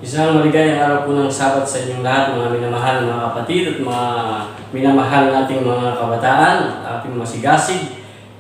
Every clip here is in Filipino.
Isang maligayang araw po ng Sabat sa inyong lahat, mga minamahal na mga kapatid at mga minamahal nating mga kabataan, ating masigasig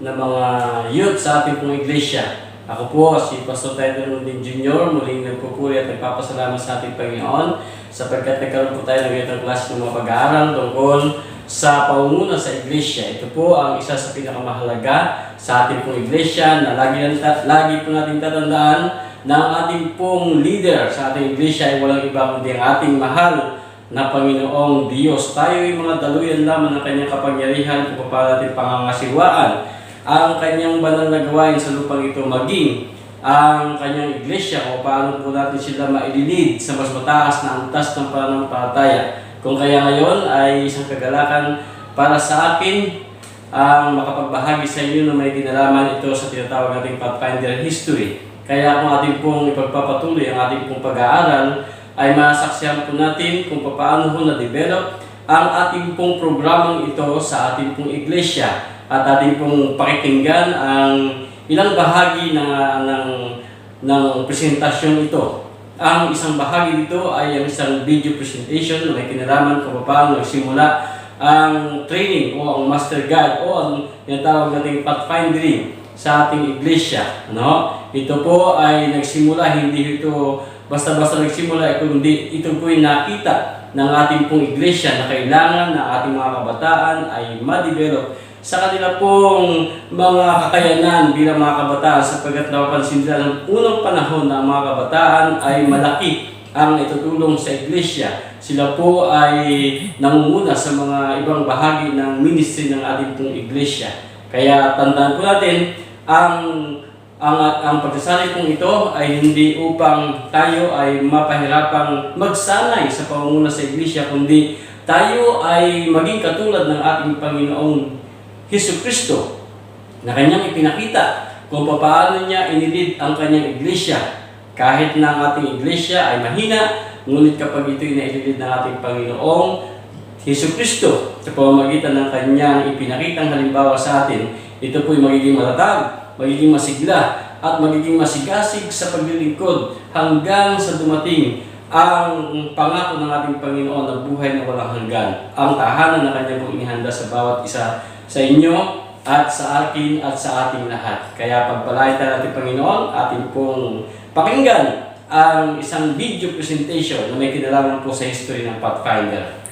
na mga youth sa ating pong iglesia. Ako po si Pastor Title Mundin Jr. Muling nagpupuri at nagpapasalamat sa ating Panginoon sapagkat nagkaroon po tayo ng ganitong klase ng mga pag-aaral tungkol sa pangunguna sa iglesia. Ito po ang isa sa pinakamahalaga sa ating pong iglesia na lagi po natin tatandaan na ang ating pong leader sa ating iglesia ay walang iba kundi ang ating mahal na Panginoong Diyos. Tayo ay mga daluyan lamang ng kanyang kapangyarihan kung paano natin pangangasiwaan ang kanyang banal na gawain sa lupang ito, maging ang kanyang iglesia kung paano po natin sila maililid sa mas mataas na antas ng pananampalataya. Kung kaya ngayon ay isang kagalakan para sa akin ang makapagbahagi sa inyo na may kinalaman ito sa tinatawag nating Pathfinder History. Kaya kung ating pong ipagpapatuloy ang ating pong pag-aaral, ay masaksihan po natin kung paano po na-develop ang ating pong programang ito sa ating pong iglesia at ating pong pakikinggan ang ilang bahagi ng presentasyon ito. Ang isang bahagi dito ay ang isang video presentation na may kinalaman kung paano nagsimula ang training o ang master guide o ang tinatawag nating pathfinding sa ating iglesia. Ito po ay nagsimula, hindi ito basta-basta nagsimula, kundi ito po ay nakita ng ating pong iglesia na kailangan na ating mga kabataan ay ma-develop sa kanila pong mga kakayanan bilang mga kabataan sapagkat napapansin nila ng unang panahon na mga kabataan ay malaki ang itutulong sa iglesia. Sila po ay nangunguna sa mga ibang bahagi ng ministry ng ating pong iglesia. Kaya tandaan po natin, ang pagsasanay kong ito ay hindi upang tayo ay mapahirapang magsanay sa pangunguna sa iglesia, kundi tayo ay maging katulad ng ating Panginoong Hesukristo na kanyang ipinakita kung paano niya inilid ang kanyang iglesia. Kahit na ang ating iglesia ay mahina, ngunit kapag ito'y naililid ng ating Panginoong Hesukristo sa pamamagitan ng kanyang ipinakitang halimbawa sa atin, ito po'y magiging matatag, magiging masigla, at magiging masigasig sa paglilingkod hanggang sa dumating ang pangako ng ating Panginoon na buhay na walang hanggan. Ang tahanan na kanya pong inihanda sa bawat isa sa inyo at sa akin at sa ating lahat. Kaya pagpalain tayo natin Panginoon, ating pong pakinggan ang isang video presentation na may kinalaman po sa history ng Pathfinder.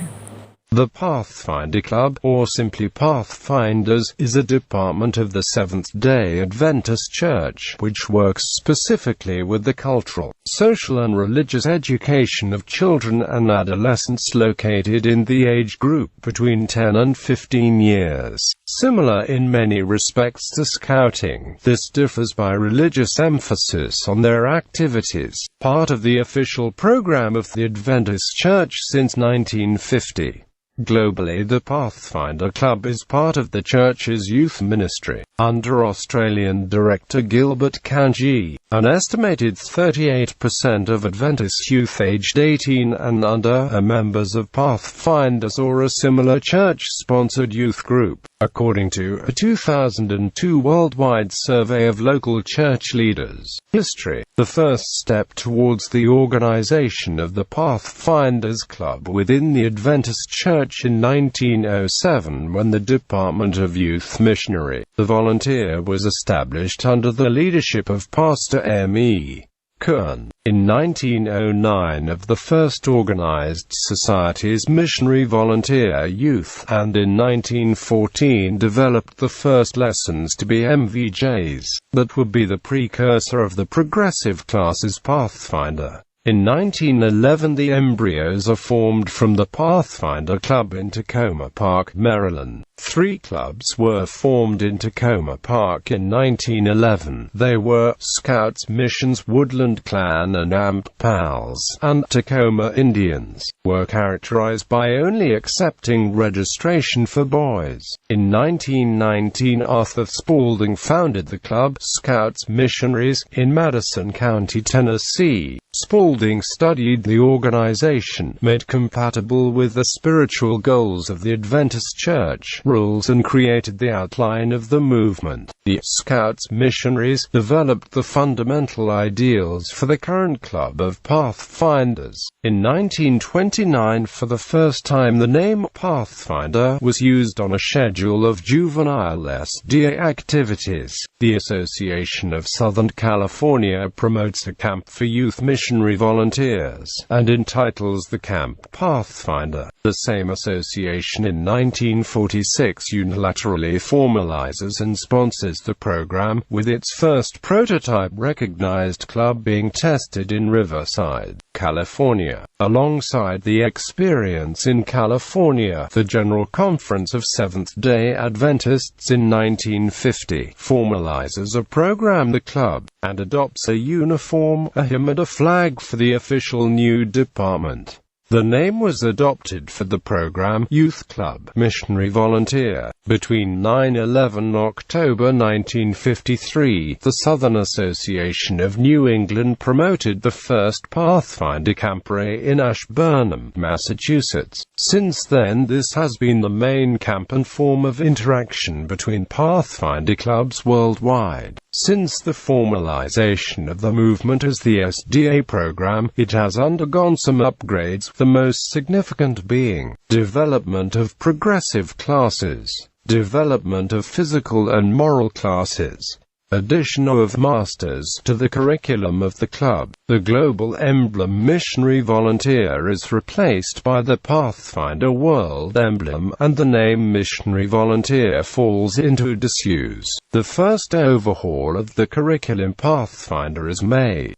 The Pathfinder Club, or simply Pathfinders, is a department of the Seventh-day Adventist Church, which works specifically with the cultural, social and religious education of children and adolescents located in the age group between 10 and 15 years. Similar in many respects to Scouting, this differs by religious emphasis on their activities, part of the official program of the Adventist Church since 1950. Globally, the Pathfinder Club is part of the Church's youth ministry. Under Australian director Gilbert Kanji, an estimated 38% of Adventist youth aged 18 and under are members of Pathfinders or a similar church-sponsored youth group, according to a 2002 worldwide survey of local church leaders. History. The first step towards the organization of the Pathfinders Club within the Adventist Church in 1907 when the Department of Youth Missionary, the Volunteer, was established under the leadership of Pastor M.E. Kern. In 1909 of the first organized societies Missionary Volunteer Youth, and in 1914 developed the first lessons to be MVJs, that would be the precursor of the progressive classes Pathfinder. In 1911 the embryos are formed from the Pathfinder Club in Tacoma Park, Maryland. 3 clubs were formed in Tacoma Park in 1911. They were Scouts, Missions, Woodland Clan and AMP Pals, and Tacoma Indians, were characterized by only accepting registration for boys. In 1919 Arthur Spaulding founded the club Scouts Missionaries in Madison County, Tennessee. Spalding studied the organization made compatible with the spiritual goals of the Adventist Church rules and created the outline of the movement. The Scouts missionaries developed the fundamental ideals for the current club of Pathfinders. In 1929, for the first time, the name Pathfinder was used on a schedule of juvenile SDA activities. The Association of Southern California promotes a camp for youth missionary volunteers, and entitles the camp Pathfinder. The same association in 1946 unilaterally formalizes and sponsors the program, with its first prototype recognized club being tested in Riverside, California. Alongside the experience in California, the General Conference of Seventh-day Adventists in 1950 formalizes a program the club, and adopts a uniform, a hymn and a flag for the official new department. The name was adopted for the program Youth Club Missionary Volunteer. Between 9/11 October 1953, the Southern Association of New England promoted the first Pathfinder Campray in Ashburnham, Massachusetts. Since then, this has been the main camp and form of interaction between Pathfinder clubs worldwide. Since the formalization of the movement as the SDA program, it has undergone some upgrades, the most significant being development of progressive classes, development of physical and moral classes, addition of masters to the curriculum of the club. The global emblem Missionary Volunteer is replaced by the Pathfinder World emblem, and the name Missionary Volunteer falls into disuse. The first overhaul of the curriculum Pathfinder is made.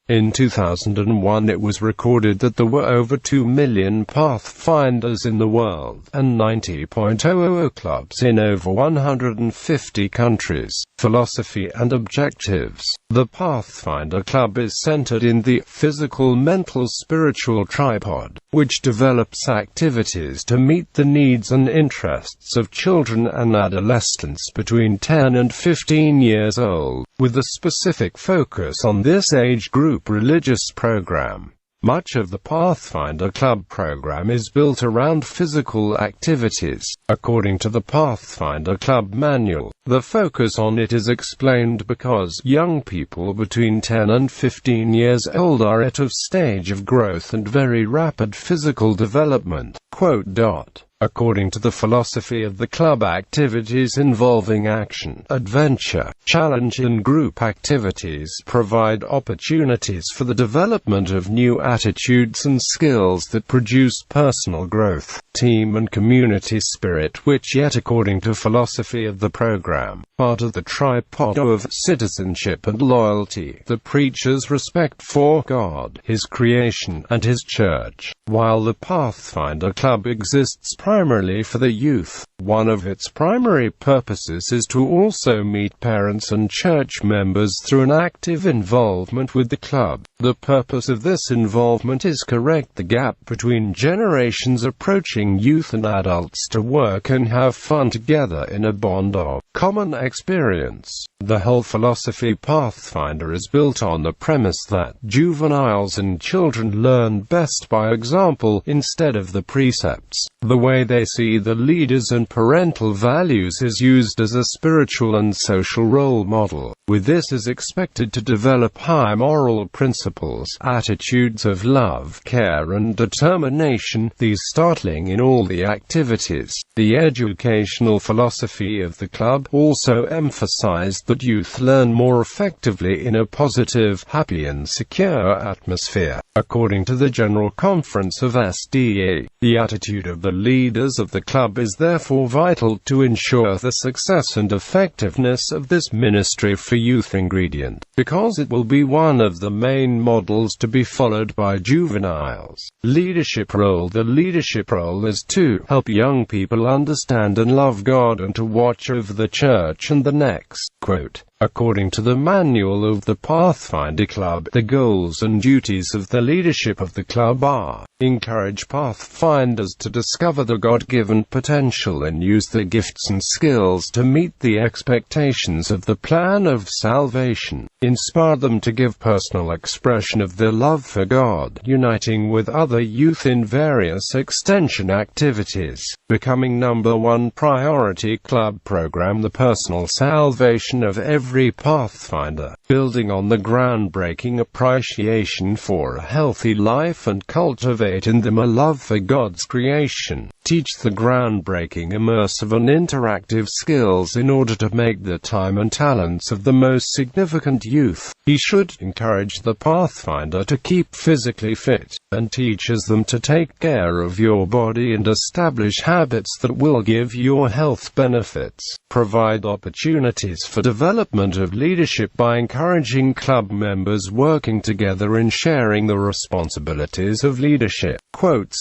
In 2001 it was recorded that there were over 2 million Pathfinders in the world, and 90.000 clubs in over 150 countries. Philosophy and objectives. The Pathfinder Club is centered in the physical, mental, spiritual tripod, which develops activities to meet the needs and interests of children and adolescents between 10 and 15 years old, with a specific focus on this age group religious program. Much of the Pathfinder Club program is built around physical activities. According to the Pathfinder Club manual, the focus on it is explained because young people between 10 and 15 years old are at a stage of growth and very rapid physical development. According to the philosophy of the club, activities involving action, adventure, challenge and group activities provide opportunities for the development of new attitudes and skills that produce personal growth, team and community spirit, which yet according to philosophy of the program, part of the tripod of citizenship and loyalty that preaches respect for God, His creation, and His church. While the Pathfinder Club exists primarily for the youth, one of its primary purposes is to also meet parents and church members through an active involvement with the club. The purpose of this involvement is correct the gap between generations, approaching youth and adults to work and have fun together in a bond of common experience. The whole philosophy Pathfinder is built on the premise that juveniles and children learn best by example instead of the precepts. The way they see the leaders and parental values is used as a spiritual and social role model. With this is expected to develop high moral principles, attitudes of love, care and determination, these startling in all the activities. The educational philosophy of the club also emphasized that youth learn more effectively in a positive, happy and secure atmosphere. According to the General Conference of SDA, the attitude of the leaders of the club is therefore vital to ensure the success and effectiveness of this ministry for youth ingredient, because it will be one of the main models to be followed by juveniles. Leadership role. The leadership role is to help young people understand and love God and to watch over the church and the next Quote, according to the manual of the Pathfinder Club, the goals and duties of the leadership of the club are: encourage Pathfinders to discover their God-given potential and use their gifts and skills to meet the expectations of the plan of salvation. Inspire them to give personal expression of their love for God, uniting with other youth in various extension activities. Becoming number one priority club program the personal salvation of every Pathfinder, building on the groundbreaking appreciation for a healthy life and cultivate in them a love for God's creation. Teach the groundbreaking, immersive and interactive skills in order to make the time and talents of the most significant youth. He should encourage the Pathfinder to keep physically fit, and teaches them to take care of your body and establish habits that will give your health benefits. Provide opportunities for development of leadership by encouraging club members working together and sharing the responsibilities of leadership. Quote,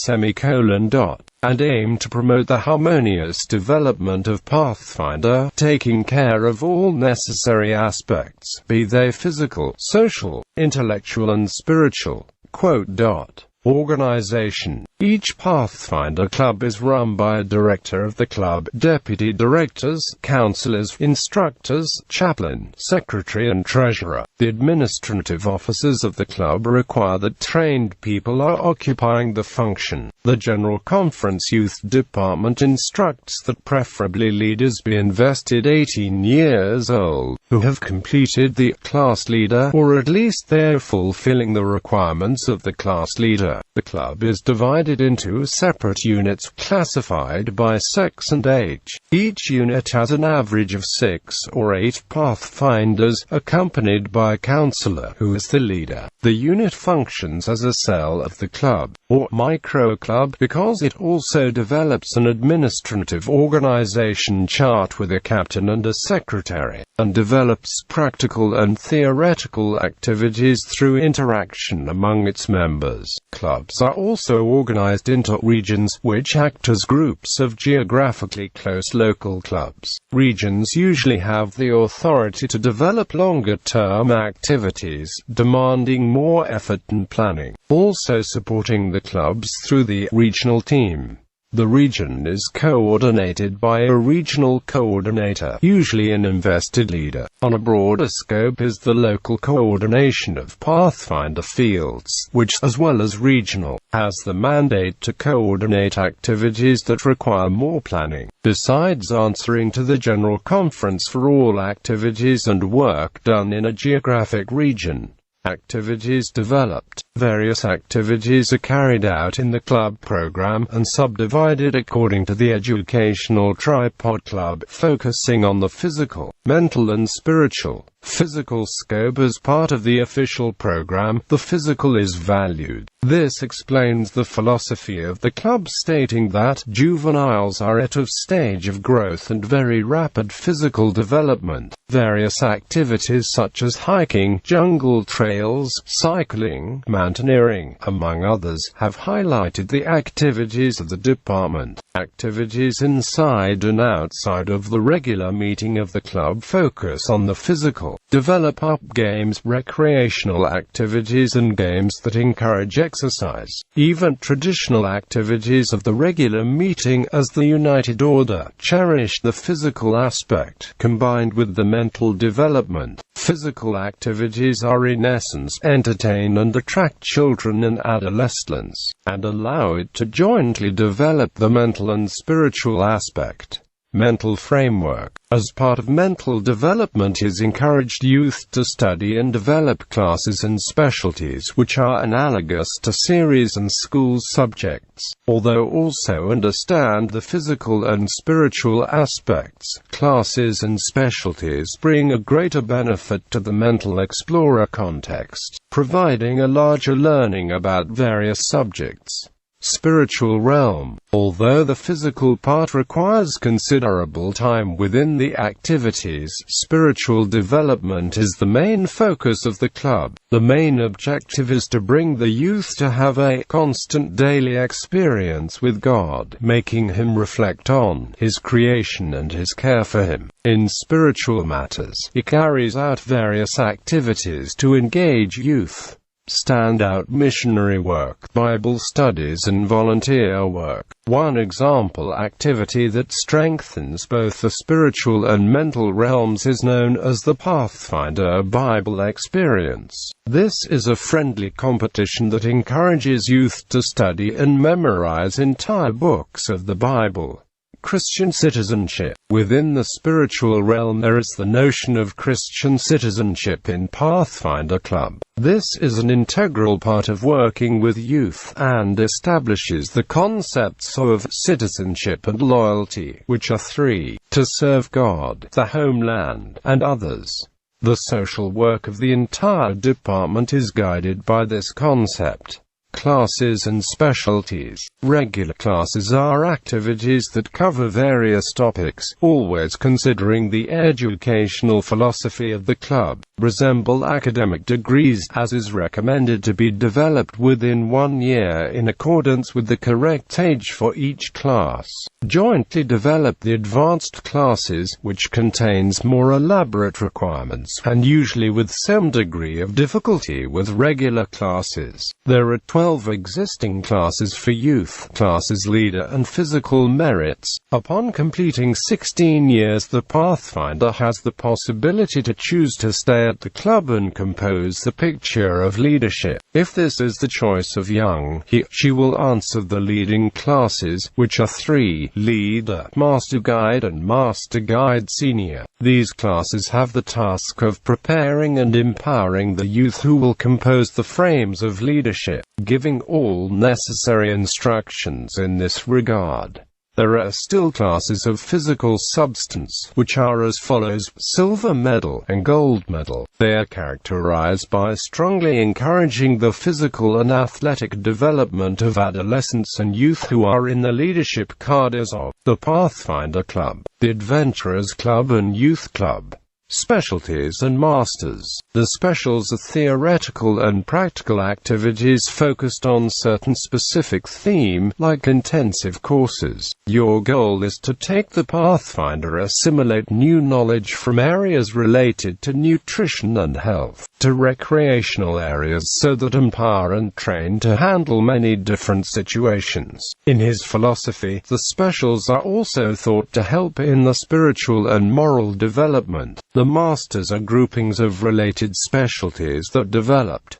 and aim to promote the harmonious development of Pathfinder, taking care of all necessary aspects, be they physical, social, intellectual and spiritual. Quote, organization. Each Pathfinder club is run by a director of the club, deputy directors, counselors, instructors, chaplain, secretary and treasurer. The administrative officers of the club require that trained people are occupying the function. The General Conference Youth Department instructs that preferably leaders be invested 18 years old, who have completed the class leader, or at least they are fulfilling the requirements of the class leader. The club is divided into separate units classified by sex and age. Each unit has an average of 6 or 8 Pathfinders, accompanied by a counselor, who is the leader. The unit functions as a cell of the club, or micro-club, because it also develops an administrative organization chart with a captain and a secretary, and develops practical and theoretical activities through interaction among its members. Clubs are also organized into regions, which act as groups of geographically close local clubs. Regions usually have the authority to develop longer-term activities, demanding more effort and planning, also supporting the clubs through the regional team. The region is coordinated by a regional coordinator, usually an invested leader. On a broader scope is the local coordination of Pathfinder fields, which, as well as regional, has the mandate to coordinate activities that require more planning. Besides answering to the General Conference for all activities and work done in a geographic region, activities developed. Various activities are carried out in the club program and subdivided according to the educational tripod club, focusing on the physical, mental and spiritual. Physical scope as part of the official program. The physical is valued. This explains the philosophy of the club, stating that juveniles are at a stage of growth and very rapid physical development. Various activities such as hiking, jungle trails, cycling, mountaineering, among others, have highlighted the activities of the department. Activities inside and outside of the regular meeting of the club focus on the physical. Develop up games, recreational activities and games that encourage exercise. Even traditional activities of the regular meeting as the United Order cherish the physical aspect, combined with the mental development. Physical activities are in essence entertain and attract children and adolescents, and allow it to jointly develop the mental and spiritual aspect. Mental framework. As part of mental development is encouraged youth to study and develop classes and specialties which are analogous to series and school subjects, although also understand the physical and spiritual aspects. Classes and specialties bring a greater benefit to the mental explorer context, providing a larger learning about various subjects. spiritual realm. Although the physical part requires considerable time within the activities, spiritual development is the main focus of the club. The main objective is to bring the youth to have a constant daily experience with God, making him reflect on his creation and his care for him. In spiritual matters, he carries out various activities to engage youth. Standout missionary work, Bible studies and volunteer work. One example activity that strengthens both the spiritual and mental realms is known as the Pathfinder Bible Experience. This is a friendly competition that encourages youth to study and memorize entire books of the Bible. Christian citizenship. Within the spiritual realm there is the notion of Christian citizenship in Pathfinder Club. This is an integral part of working with youth and establishes the concepts of citizenship and loyalty, which are three: to serve God, the homeland, and others. The social work of the entire department is guided by this concept. Classes and specialties. Regular classes are activities that cover various topics, always considering the educational philosophy of the club, resemble academic degrees, as is recommended to be developed within 1 year in accordance with the correct age for each class. Jointly develop the advanced classes, which contains more elaborate requirements, and usually with some degree of difficulty with regular classes. There are 12 existing classes for youth, classes leader and physical merits. Upon completing 16 years, the Pathfinder has the possibility to choose to stay at the club and compose the picture of leadership. If this is the choice of young, she will answer the leading classes, which are 3: Leader, Master Guide and Master Guide Senior. These classes have the task of preparing and empowering the youth who will compose the frames of leadership, giving all necessary instructions in this regard. There are still classes of physical substance, which are as follows: silver medal and gold medal. They are characterized by strongly encouraging the physical and athletic development of adolescents and youth who are in the leadership cadres of the Pathfinder Club, the Adventurers Club and Youth Club. Specialties and Masters. The specials are theoretical and practical activities focused on certain specific theme, like intensive courses. Your goal is to take the Pathfinder, assimilate new knowledge from areas related to nutrition and health, to recreational areas, so that empower and train to handle many different situations. In his philosophy, the specials are also thought to help in the spiritual and moral development. The masters are groupings of related specialties that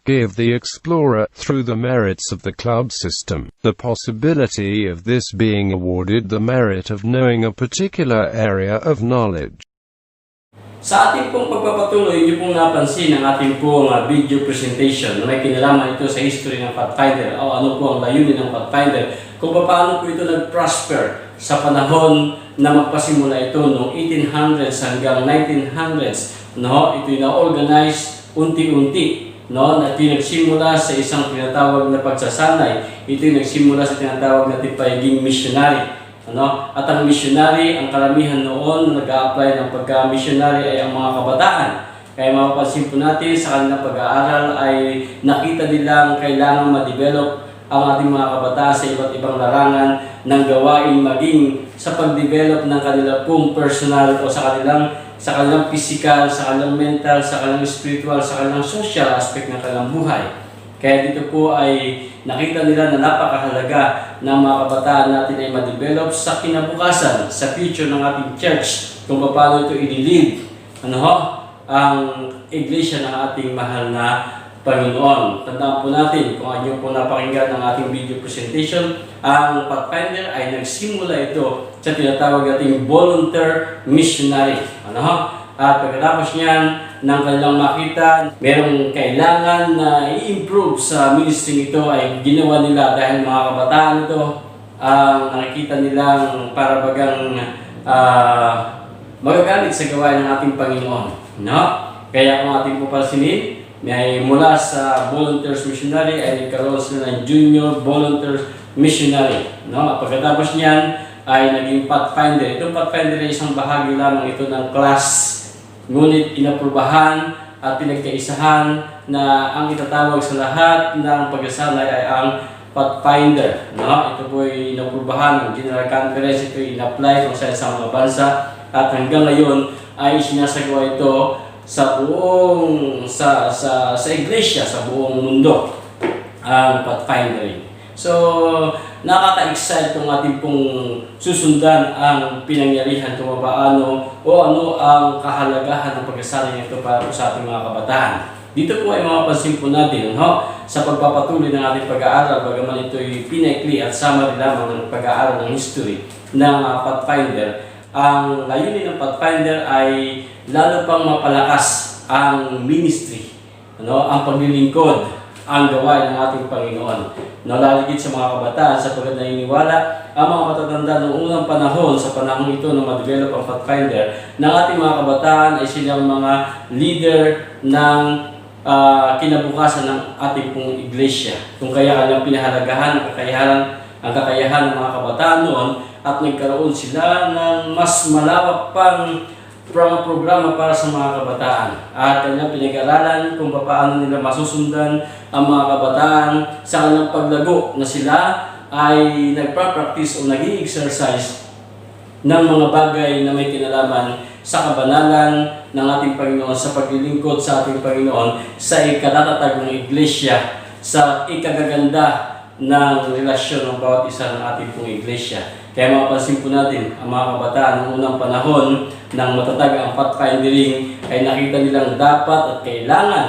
give the explorer, through the merits of the club system, the possibility of this being awarded the merit of knowing a particular area of knowledge. Sa ating pong pagpapatuloy, hindi pong napansin ang ating pong video presentation na may kinalaman ito sa history ng Pathfinder o ano po ang layunin ng Pathfinder, kung paano po ito nag-prosper sa panahon na magpasimula ito noong 1800s hanggang 1900s. No? Ito'y na-organize unti-unti. No? At ito'y nagsimula sa isang tinatawag na pagsasanay. Ito'y nagsimula sa tinatawag na pagiging missionary. Ano? At ang missionary, ang karamihan noon nag-a-apply ng pagka-missionary ay ang mga kabataan. Kaya mapapansin po natin sa kanilang pag-aaral ay nakita nilang kailangan ma-develop ang ating mga kabataan sa iba't ibang larangan ng gawain, maging sa pag-develop ng kanilang pong personal o sa kanilang physical, sa kanilang mental, sa kanilang spiritual, sa kanilang social aspect ng kanilang buhay. Kaya dito po ay nakita nila na napakahalaga ng mga kabataan natin ay ma-develop sa kinabukasan, sa future ng ating church, kung paano ito i-lead ang iglesia ng ating mahal na Panginoon. Tandaan po natin, kung ano po napakinggan ng ating video presentation, ang Pathfinder ay nagsimula ito sa tinatawag nating volunteer missionary. At pagkatapos niyan, ng kanilang makita, merong kailangan na i-improve sa ministry nito, ay ginawa nila dahil mga kabataan ito ang nakikita nilang parabagang magagamit sa gawain ng ating Panginoon. No? Kaya kung ating pupansinin, may mula sa volunteers missionary ay nagkaroon sila ng junior volunteers missionary. No? Pagkatapos niyan ay naging pathfinder. Itong pathfinder ay isang bahagi lamang ito ng class, ngunit inaprubahan at pinagkaisahan na ang itatawag sa lahat ng pagkasanay ay ang pathfinder. No? Ito po ay inaprubahan ng General Conference, ito ay in-apply kung sa mga bansa at hanggang ngayon ay sinasagawa ito sa buong sa iglesia, sa buong mundo ang pathfindering. So, nakaka-excite kung ating pong susundan ang pinangyarihan kung paano o ano ang kahalagahan ng pagkasanay nito para po sa ating mga kabataan. Dito po ay mapapansin po natin sa pagpapatuloy ng ating pag-aaral, bagaman ito ay pinaikli at summary lamang ng pag-aaral ng history ng Pathfinder. Ang layunin ng Pathfinder ay lalo pang mapalakas ang ministry, ang paglilingkod, ang gawain ng ating Panginoon. Nalalagit sa mga kabataan sapagkat naniniwala ang mga matatanda noong unang panahon, sa panahon ito na ma-develop ang Pathfinder, ng ating mga kabataan ay silang mga leader ng kinabukasan ng ating pong iglesia. Kung kaya kanilang pinahalagahan ang kakayahan ng mga kabataan noon at nagkaroon sila ng mas malawak pang programa para sa mga kabataan at kanilang pinag-aralan kung paano nila masusundan ang mga kabataan sa kanilang paglago na sila ay nagpa-practice o nag-i-exercise ng mga bagay na may kinalaman sa kabanalan ng ating Panginoon, sa paglilingkod sa ating Panginoon, sa ikatatatag ng iglesia, sa ikagaganda ng relasyon ng bawat isa ng ating pong iglesia. Kaya mapapansin po natin, ang mga kabataan ng unang panahon ng matatag ang pathfindering ay nakita nilang dapat at kailangan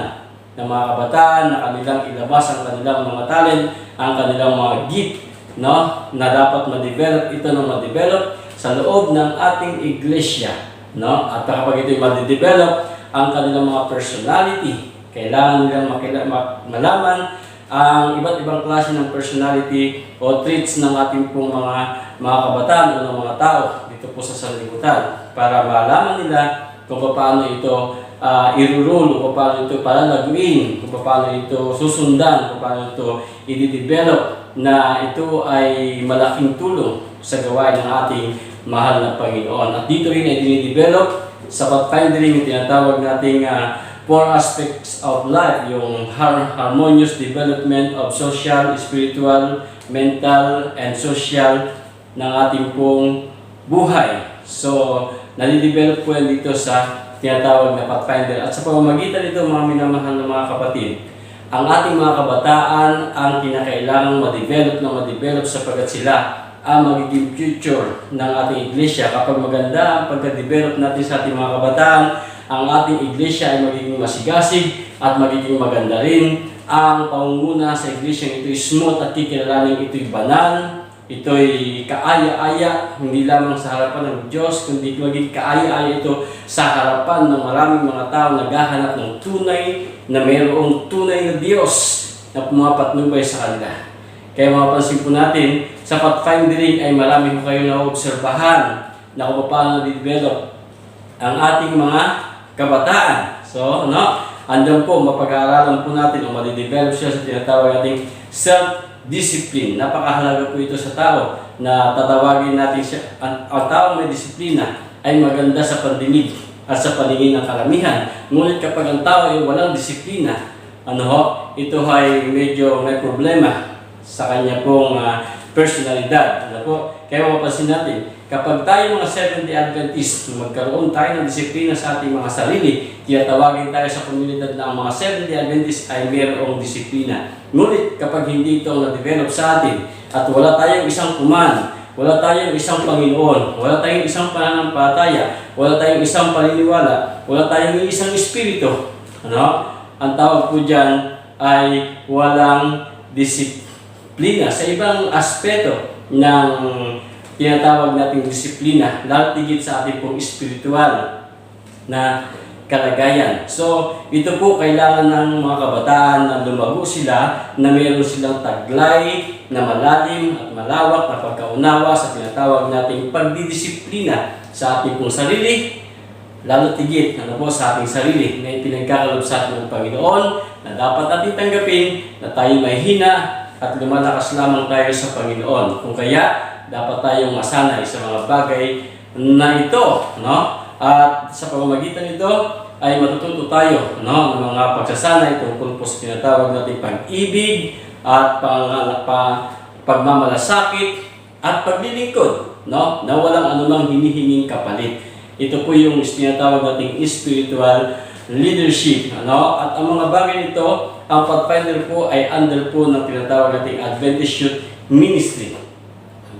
ng mga kabataan na kanilang ilabas ang kanilang mga talent, ang kanilang mga gift, na dapat ma-develop ito ng ma-develop sa loob ng ating iglesia. At kapag ito'y ma-develop ang kanilang mga personality, kailangan nilang malaman ang iba't ibang klase ng personality o traits ng ating pong mga kabataan o ng mga tao dito po sa sanlibutan para malaman nila kung paano ito i-rule, kung paano ito palalaguin, kung paano ito susundan, kung paano ito i-develop na ito ay malaking tulong sa gawain ng ating mahal na Panginoon. At dito rin ay dinidevelop sa pathfindering, tinatawag nating 4 aspects of life, yung harmonious development of social, spiritual, mental, and social ng ating pong buhay. So, nadidevelop po yan dito sa tinatawag na Pathfinder. At sa pamamagitan nito, mga minamahal na mga kapatid, ang ating mga kabataan ang kinakailangang ma-develop sapagkat sila ang magiging future ng ating iglesia. Kapag maganda ang pagka-develop natin sa ating mga kabataan, ang ating iglesia ay magiging masigasig at magiging maganda rin. Ang pangunguna sa iglesia ito'y smooth at kikilalaning ito'y banal, ito'y kaaya-aya, hindi lamang sa harapan ng Diyos, kundi magiging kaaya-aya ito sa harapan ng maraming mga tao naghahanap ng tunay na mayroong tunay na Diyos na pumapatnubay sa kanila. Kaya mapapansin po natin, sa pathfindering ay marami ko kayo na-obserbahan na kung paano na-develop ang ating mga kabataan. So, andyan po, mapag-aaralan po natin o madidevelop siya sa tinatawag nating self-discipline. Napakahalaga po ito sa tao na tatawagin natin siya. Ang tao may disiplina ay maganda sa pandinig at sa paningin ng karamihan. Ngunit kapag ang tao ay walang disiplina, ito ay medyo may problema sa kanya pong personalidad. Kaya mapapansin natin, kapag tayo mga Seventh-day Adventists, magkaroon tayo ng disiplina sa ating mga sarili, tiyatawagin tayo sa komunidad na ang mga Seventh-day Adventists ay mayroong disiplina. Ngunit kapag hindi ito na-develop sa atin at wala tayong isang kuman, wala tayong isang Panginoon, wala tayong isang pananampalataya, wala tayong isang paniniwala, wala tayong isang espiritu, ang tawag po dyan ay walang disiplina. Sa ibang aspeto ng tinatawag nating disiplina, lalo tigit sa ating pong espiritual na kalagayan. So, ito po kailangan ng mga kabataan na lumago sila, na meron silang taglay na malalim at malawak na pagkaunawa sa tinatawag nating pagdidisiplina sa ating pong sarili, lalo tigit sa ating sarili na ipinagkakalob sa ating Panginoon na dapat natin tanggapin na tayo may hina, at lumalakas lamang tayo sa Panginoon. Kung kaya, dapat tayong masanay sa mga bagay na ito, no? At sa pamamagitan nito ay matututo tayo, no, ng mga pagsasanay tungkol po sa tinatawag nating pag-ibig at pagmamalasakit at paglilingkod, no, na walang anumang hinihinging kapalit. Ito po yung tinatawag nating spiritual leadership, ano? At ang mga bagay nito, ang Pathfinder po ay under po ng tinatawag nating Adventist Youth Ministry.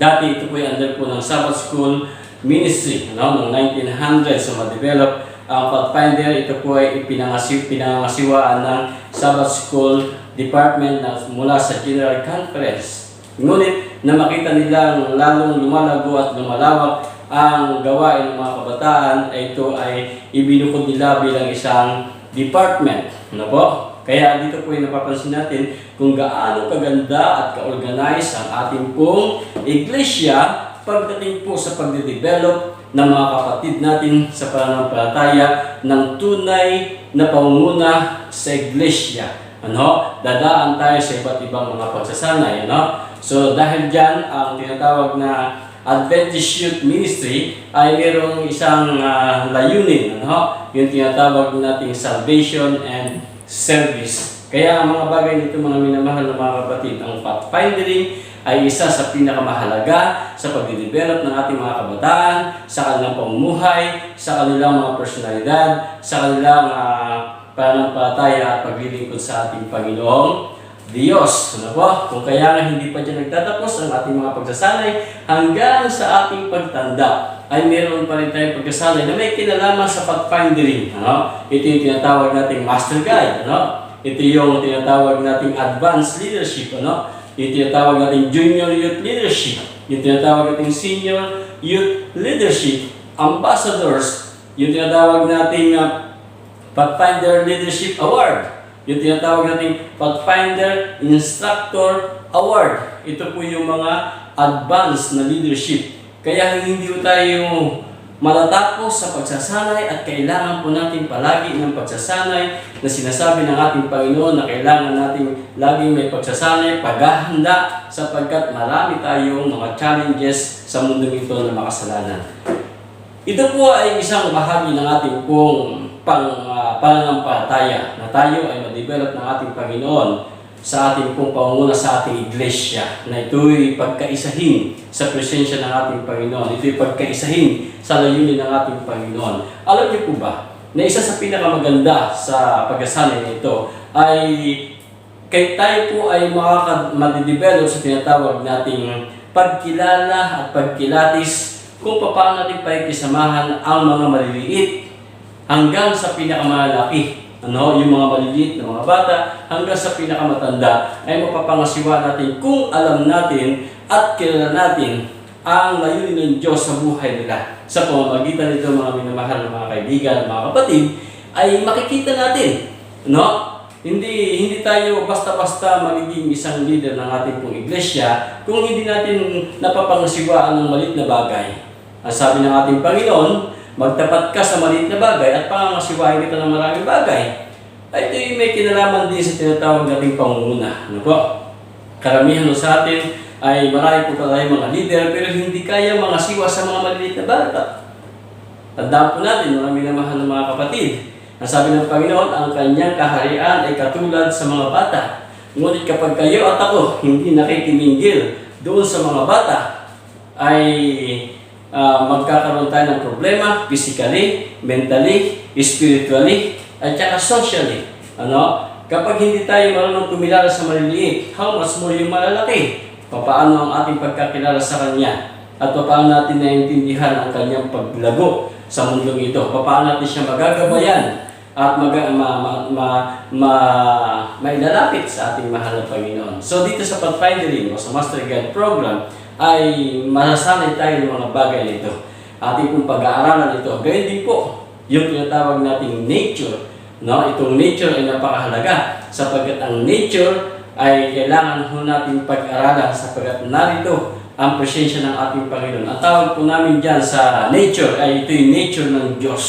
Dati ito po ay under po ng Sabbath School Ministry, no, noong 1900s so ma-develop ang Pathfinder. Ito po ay pinangasiwaan ng Sabbath School Department na mula sa General Conference. Ngunit na makita nilang lalong lumalago at lumalawak ang gawain ng mga kabataan, ay ito ay ibinukod nila bilang isang department. Ano po? Kaya dito po ay napapansin natin kung gaano kaganda at ka-organize ang ating pong iglesia pagdating po sa pagde-develop ng mga kapatid natin sa pananampalataya ng tunay na pangunguna sa iglesia. Ano? Dadaan tayo sa iba't ibang mga pagsasanay. Ano? So dahil dyan, ang tinatawag na Adventist Youth Ministry ay mayroong isang layunin. Ano? Yung tinatawag nating salvation and service. Kaya ang mga bagay nito, mga minamahal na mga kapatid, ang pathfinding ay isa sa pinakamahalaga sa pagde-develop ng ating mga kabataan, sa kanilang pamumuhay, sa kanilang mga personalidad, sa kanilang pananampalataya at paglilingkod sa ating Panginoong Diyos. Ano po? Kung kaya nga hindi pa dyan nagtatapos ang ating mga pagsasanay, hanggang sa ating pagtanda ay meron pa rin tayong pagkasanay na may kinalaman sa pathfinding. Ano? Ito yung tinatawag nating master guide. Ano? Ito yung tinatawag nating advanced leadership. Ano? Yung tinatawag nating junior youth leadership. Yung tinatawag nating senior youth leadership. Ambassadors. Yung tinatawag nating Pathfinder Leadership Award. Yung tinatawag nating Pathfinder Instructor Award. Ito po yung mga advanced na leadership. Kaya hindi tayo matatapos sa pagsasanay at kailangan po natin palagi ng pagsasanay na sinasabi ng ating Panginoon na kailangan natin laging may pagsasanay, paghahanda sapagkat marami tayong mga challenges sa mundong ito na makasalanan. Ito po ay isang bahagi ng ating pong pananampalataya na tayo ay ma-develop ng ating Panginoon sa ating pong pangunguna sa ating iglesia, na ito'y pagkaisahin sa presensya ng ating Panginoon. Ito'y pagkaisahin sa layunin ng ating Panginoon. Alam niyo po ba na isa sa pinakamaganda sa pagkasanay nito ay kay tayo po ay madidevelop sa tinatawag nating pagkilala at pagkilatis kung paano natin pakikisamahan ang mga maliliit hanggang sa pinakamalaki. Ano, yung mga maliliit na mga bata hanggang sa pinakamatanda ay mapapangasiwa natin kung alam natin at kilala natin ang layunin ng Diyos sa buhay nila. Sa pamamagitan nito, mga minamahal na mga kaibigan, mga kapatid, ay makikita natin, no? Hindi tayo basta-basta magiging isang leader ng ating pong iglesia kung hindi natin napapangasiwaan ng maliit na bagay. Ang sabi ng ating Panginoon, magtapat ka sa maliit na bagay at pangangasiwain kita ng maraming bagay. Ay ito may kinalaman din sa tinatawag nating pangunguna. Ano po? Karamihan sa atin ay marami po tayo mga leader pero hindi kaya mangasiwa sa mga maliliit na bata. Tandaan po natin, mga minamahal ng mga kapatid, ang sabi ng Panginoon, ang kanyang kaharian ay katulad sa mga bata. Ngunit kapag kayo at ako hindi nakikiminggil doon sa mga bata, ay magkakaroon tayo ng problema physically, mentally, spiritually, at saka socially. Ano? Kapag hindi tayo marunong kumilala sa maliliit, how much more yung malalaki? Paano ang ating pagkakilala sa Kanya? At paano natin naiintindihan ang Kanyang paglago sa mundong ito? Paano natin siya magagabayan at mailalapit sa ating mahal na Panginoon? So dito sa Pathfinding o sa Master Guide Program, ay masasanay tayo ng mga bagay nito. Ating pong pag-aaralan ito. Gayun din po, yung tinatawag nating nature. No? Itong nature ay napakahalaga sapagkat ang nature ay kailangan ho natin pag-aralan sapagkat narito ang presensya ng ating Panginoon. Ang tawag po namin dyan sa nature ay ito yung nature ng Diyos.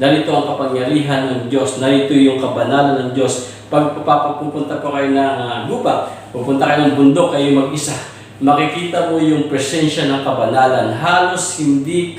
Narito ang kapangyarihan ng Diyos. Narito yung kabanalan ng Diyos. Pag pupunta po kayo ng gubat, pupunta kayo ng bundok, kayo mag-isa, makikita mo yung presensya ng kabanalan. Halos hindi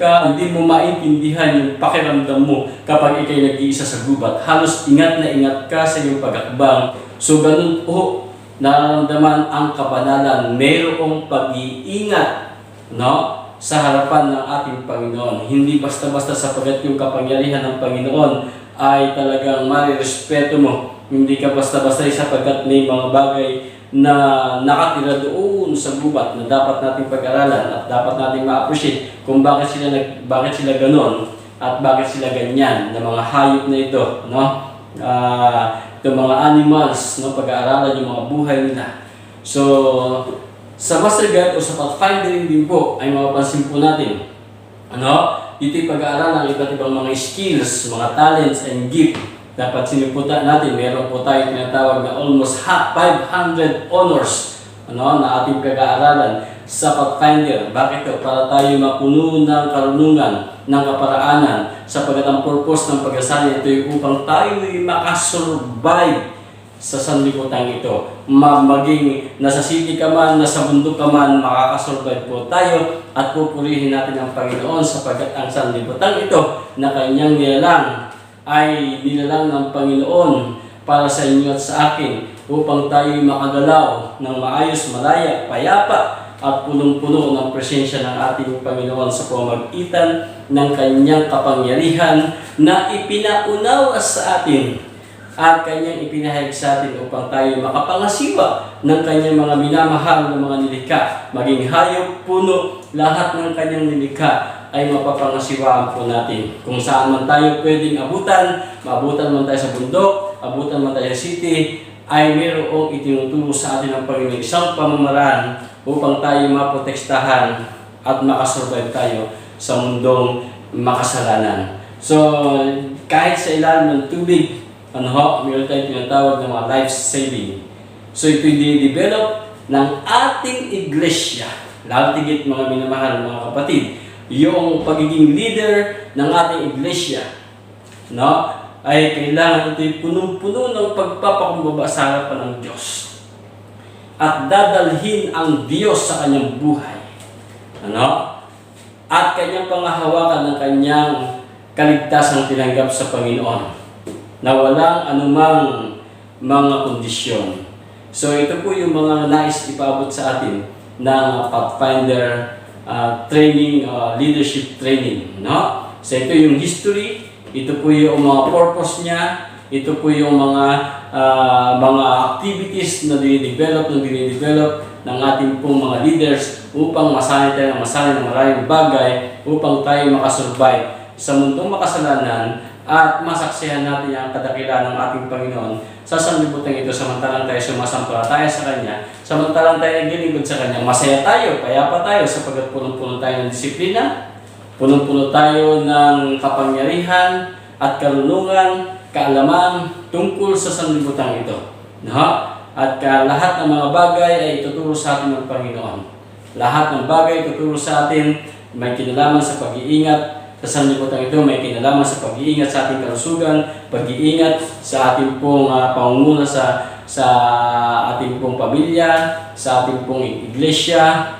mo maintindihan yung pakiramdam mo kapag ikay nag-iisa sa gubat. Halos ingat na ingat ka sa iyong pag-akbang. So ganun po, nararamdaman ang kabanalan. Mayroong pag-iingat, no, sa harapan ng ating Panginoon. Hindi basta-basta sapagat yung kapangyarihan ng Panginoon ay talagang marirespeto mo. Hindi ka basta-basta sapagat may mga bagay na nakatira doon sa gubat na dapat nating pag-aralan at dapat nating ma-appreciate kung bakit sila ganon at bakit sila ganyan na mga hayop na ito, no? Itong mga animals, no, pag-aaralan yung mga buhay nila. So sa Master Guide o sa Pathfinding din po ay mapapansin po natin, ito'y pag-aaralan ng iba't ibang mga skills, mga talents and gift. Dapat siniputan natin, meron po tayo tinatawag na almost 500 honors na ating pag-aaralan sa Pathfinder. Bakit ito? Para tayo mapuno ng karunungan, ng kaparaanan, sapagat ang purpose ng pag-asalan ito ay upang tayo ay makasurvive sa sanlibutan ito. Maging nasa city ka man, nasa bundok ka man, makakasurvive po tayo at pupurihin natin ang Panginoon sapagat ang sanlibutan ito na kanyang nilalang ay nilalang ng Panginoon para sa inyo at sa akin upang tayo makagalaw ng maayos, malaya, payapa at punong-puno ng presensya ng ating Panginoon sa pamamagitan ng kanyang kapangyarihan na ipinaunawa sa atin at kanyang ipinahayag sa atin upang tayo makapangasiwa ng kanyang mga minamahal na mga nilikha, maging hayop, puno, lahat ng kanyang nilikha ay mapapangasiwaan po natin. Kung saan man tayo pwedeng abutan, maabutan man tayo sa bundok, abutan man tayo sa city, ay mayroong itinuturo sa atin ng Panginoon isang pamamaraan upang tayo maprotektahan at makasurvive tayo sa mundong makasalanan. So, kahit sa ilalim ng tubig, mayroon tayong tinatawag ng mga life saving. So, ito i-develop ng ating iglesia. Lalo tigit mga minamahal, mga kapatid, yung pagiging leader ng ating iglesia, ay kailangan ito'y punong-puno ng pagpapakumbaba sa harapan ng Diyos at dadalhin ang Diyos sa kanyang buhay, at kanyang pangahawakan ng kanyang kaligtasang tinanggap sa Panginoon na walang anumang mga kondisyon. So ito po yung mga nais ipaabot sa atin ng Pathfinder training, leadership training, So ito yung history, ito po yung mga purpose niya, ito po yung mga activities na dinidevelop ng ating pong mga leaders upang masanay tayo ng maraming bagay upang tayo makasurvive sa mundong makasalanan at masaksihan natin ang kadakilaan ng ating Panginoon sa sanlibutan ito samantalang tayo sumasampalataya sa Kanya, samantalang tayo naglilingkod sa Kanya. Masaya tayo, payapa tayo sapagat punong-puno tayo ng disiplina, punong-puno tayo ng kapangyarihan at karunungan, kaalaman tungkol sa sanlibutan ito. At lahat ng mga bagay ay ituturo sa atin ng Panginoon. Lahat ng bagay ituturo sa atin may kinalaman sa pag-iingat sa sanlibutan ito, may kinalaman sa pag-iingat sa ating kalusugan, pag-iingat sa ating pong pangunguna sa ating pong pamilya, sa ating pong iglesia,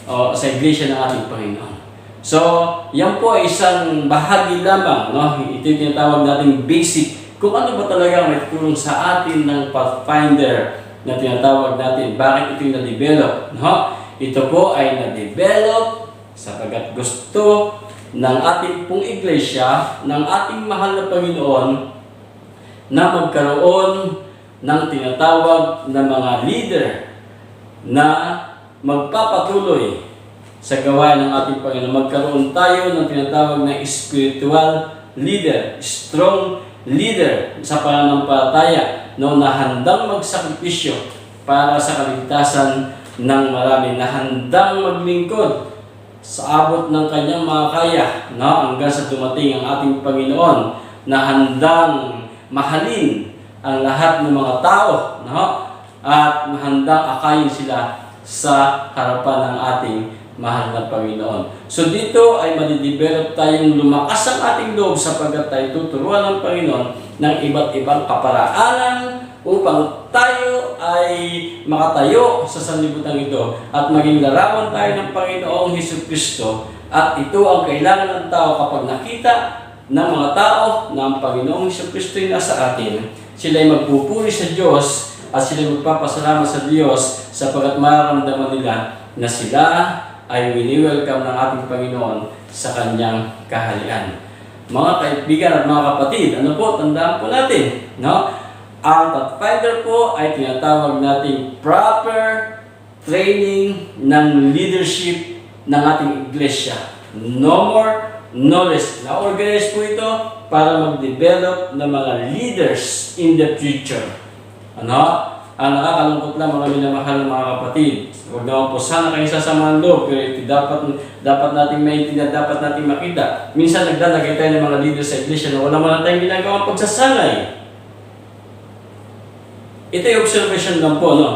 o sa iglesia ng ating Panginoon. So, yan po ay isang bahagi lamang, Ito yung tinatawag natin basic. Kung ano ba talaga may tulong sa atin ng Pathfinder na tinatawag natin, bakit ito yung na-develop, Ito po ay na-develop sapagat gusto ng ating pong iglesia, ng ating mahal na Panginoon, na magkaroon ng tinatawag na mga leader na magpapatuloy sa gawain ng ating Panginoon. Magkaroon tayo ng tinatawag na spiritual leader, strong leader sa pananampalataya, na handang magsakripisyo para sa kaligtasan ng marami, na handang maglingkod sa abot ng kanyang makakaya, hanggang sa dumating ang ating Panginoon, na handang mahalin ang lahat ng mga tao, at handang akayin sila sa harapan ng ating mahal na Panginoon. So dito ay madidevelop tayong lumakas ang ating loob sapagat tayo tuturuan ng Panginoon ng iba't ibang kaparaanan upang tayo ay makatayo sa sanlibutan ito at maging larawan tayo ng Panginoong Hesukristo. At ito ang kailangan ng tao kapag nakita ng mga tao na ang Panginoong Hesukristo ay nasa atin. Sila ay magpupuri sa Diyos at sila ay magpapasalamat sa Diyos sapagkat mararamdaman nila na sila ay wini-welcome ng ating Panginoon sa Kanyang kaharian. Mga kaibigan at mga kapatid, ano po, tandaan po natin, no? Ang Pathfinder po ay tinatawag nating proper training ng leadership ng ating iglesia. No more, no less. Na-organize po ito para mag-develop ng mga leaders in the future. Ano? Ang nakakalungkot lang mga minamahal ng mga kapatid. Huwag naman po sana kayo sasamahan loob, pero ito dapat nating maintindihan, dapat nating makita. Minsan naglalagay tayo ng mga leaders sa iglesia na wala man tayong ginagawang pagsasanay. Ito yung observation lang po, no?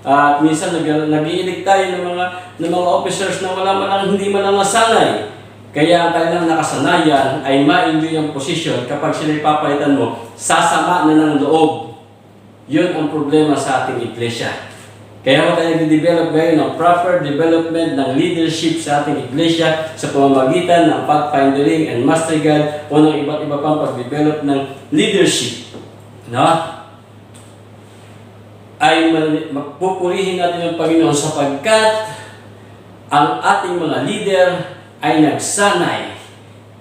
At minsan nag-iilig tayo ng mga officers na wala man hindi man lang nasanay. Kaya ang kanilang nakasanayan ay ma-enjoy ang posisyon kapag sila ipapalitan mo, sasama na ng loob. Yun ang problema sa ating iglesia. Kaya tayo nag-develop ngayon ng proper development ng leadership sa ating iglesia sa pamamagitan ng pathfindering and master guide o ng iba't iba pang pag-develop ng leadership. No? Ay magpupurihin natin ang Panginoon sapagkat ang ating mga leader ay nagsanay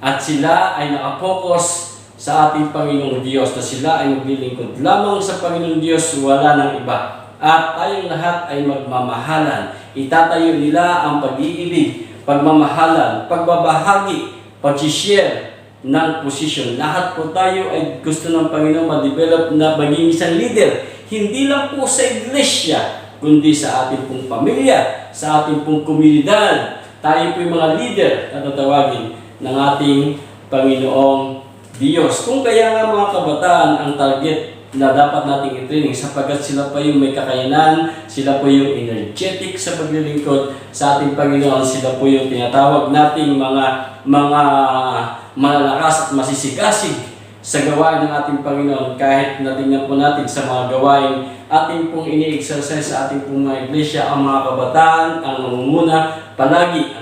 at sila ay nakapokus sa ating Panginoong Diyos na sila ay maglilingkod lamang sa Panginoong Diyos, wala ng iba. At tayong lahat ay magmamahalan. Itatayo nila ang pag-iibig, pagmamahalan, pagbabahagi, pag-share ng posisyon. Lahat po tayo ay gusto ng Panginoon ma-develop na maging isang leader. Hindi lang po sa iglesia, kundi sa ating pong pamilya, sa ating pong komunidad. Tayo po yung mga leader na tatawagin ng ating Panginoong Diyos. Kung kaya nga mga kabataan ang target na dapat nating i-training sapagkat sila pa yung may kakayanan, sila po yung energetic sa paglilingkod sa ating Panginoon, sila po yung tinatawag nating mga malalakas at masisigasig sa gawain ng ating Panginoon. Kahit natingnan po natin sa mga gawain ating pong ini-exercise sa ating pong mga iglesia, ang mga kabataan, ang nangunguna, palagi,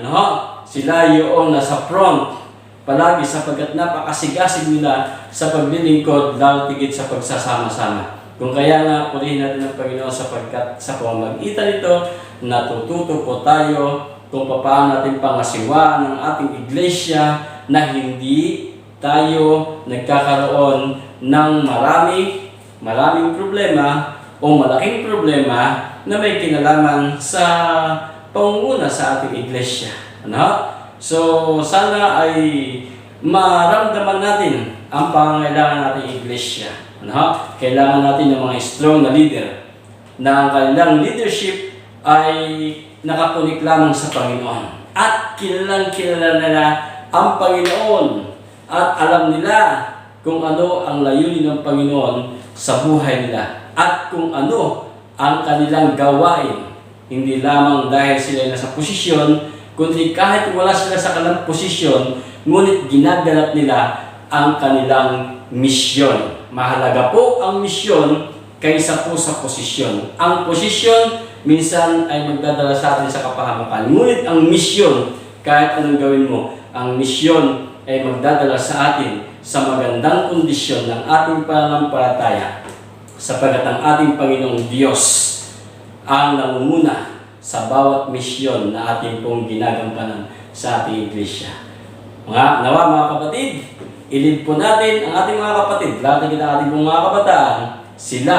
sila yung nasa front, palagi sapagkat napakasigasig nila sa paglilingkod, lalo tigit sa pagsasama-sama. Kung kaya nga, purihin natin ang Panginoon sapagkat sa pamamagitan nito, natututo po tayo kung paano natin pangasiwa ng ating iglesia na hindi tayo nagkakaroon ng maraming problema o malaking problema na may kinalaman sa pangunguna sa ating iglesia. So, sana ay maramdaman natin ang pangangailangan nating iglesia. Kailangan natin ng mga strong na leader na ang kanilang leadership ay nakakunik lamang sa Panginoon. At kilalang-kilala nila ang Panginoon at alam nila kung ano ang layunin ng Panginoon sa buhay nila at kung ano ang kanilang gawain. Hindi lamang dahil sila nasa posisyon, kundi kahit wala sila sa kanilang posisyon, ngunit ginaganap nila ang kanilang misyon. Mahalaga po ang misyon kaysa po sa posisyon. Ang posisyon minsan ay magdadala sa atin sa kapahamakan. Ngunit ang misyon, kahit anong gawin mo, ang misyon ay magdadala sa atin sa magandang kondisyon ng ating pananampalataya. Sapagkat ang ating Panginoong Diyos ang nangunguna sa bawat misyon na ating pong ginagampanan sa ating iglesia. Nawa mga kapatid, ilid po natin ang ating mga kapatid, lahat ng ating pong mga kabataan, sila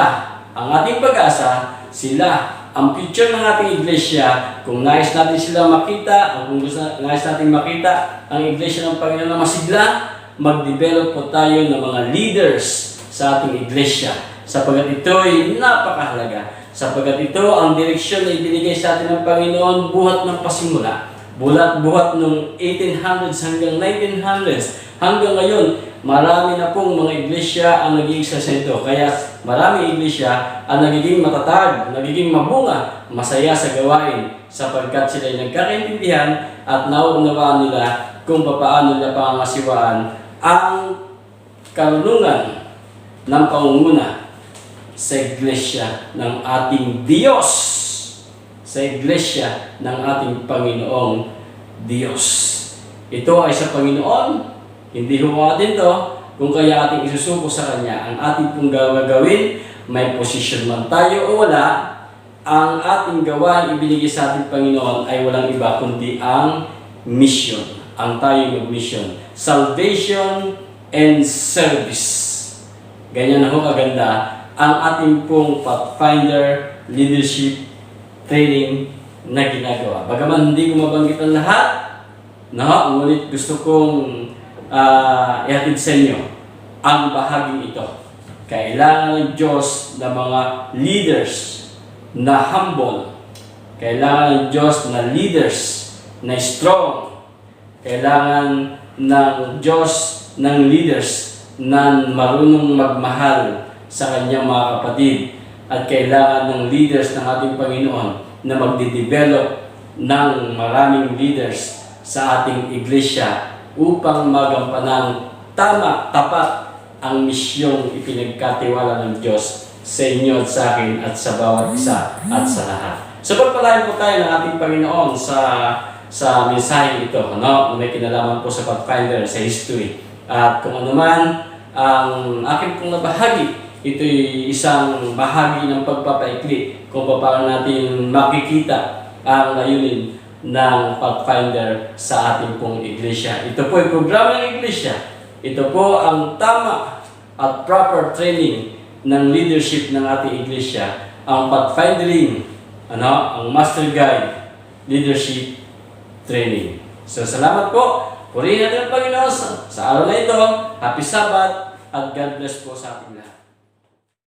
ang ating pag-asa, sila ang future ng ating iglesia. Kung nais natin sila makita, o kung nais natin makita ang iglesia ng Panginoon na masigla, mag-develop po tayo ng mga leaders sa ating iglesia. Sapagkat ito ay napakahalaga. Sapagkat ito ang direksyon na ibinigay sa atin ng Panginoon buhat ng pasimula. Buhat nung 1800s hanggang 1900s. Hanggang ngayon, marami na pong mga iglesia ang nag-iisa sa ito. Kaya maraming iglesia ang nagiging matatag, nagiging mabunga, masaya sa gawain. Sapagkat sila ay nagkakaintindihan at nauunawaan nila kung paano nila pangangasiwaan ang karunungan ng pangunguna sa iglesia ng ating Diyos. Sa iglesia ng ating Panginoong Diyos. Ito ay sa Panginoon, hindi ho atin to, kung kaya ating isusuko sa Kanya. Ang ating pong gagawin, may posisyon man tayo o wala, ang ating gawain ibinigay sa ating Panginoon ay walang iba kundi ang mission. Ang tayo mag-mission. Salvation and service. Ganyan na ho kaganda ang ating pong Pathfinder Leadership Training na ginagawa. Bagaman hindi ko mabanggit ang lahat, ngunit gusto kong ihatid sa inyo ang bahaging ito. Kailangan ng Diyos na mga leaders na humble. Kailangan ng Diyos na leaders na strong. Kailangan ng Diyos ng leaders na marunong magmahal sa kanyang mga kapatid. At kailangan ng leaders ng ating Panginoon na magde-develop ng maraming leaders sa ating iglesia upang magampanan tama, tapat ang misyong ipinagkatiwala ng Diyos sa inyo at sa akin at sa bawat isa at sa lahat. So pagpalain po tayo ng ating Panginoon sa mensahe ito, na may kinalaman po sa Pathfinder, sa history. At kung ano man ang aking pong nabahagi, ito'y isang bahagi ng pagpapaikli kung paano natin makikita ang layunin ng Pathfinder sa ating pong iglesia. Ito po ay programa ng iglesia. Ito po ang tama at proper training ng leadership ng ating iglesia. Ang Pathfindering, ang Master Guide Leadership Training. So salamat po. Purihin natin ang Panginoon sa araw na ito. Happy Sabbath at God bless po sa ating lahat.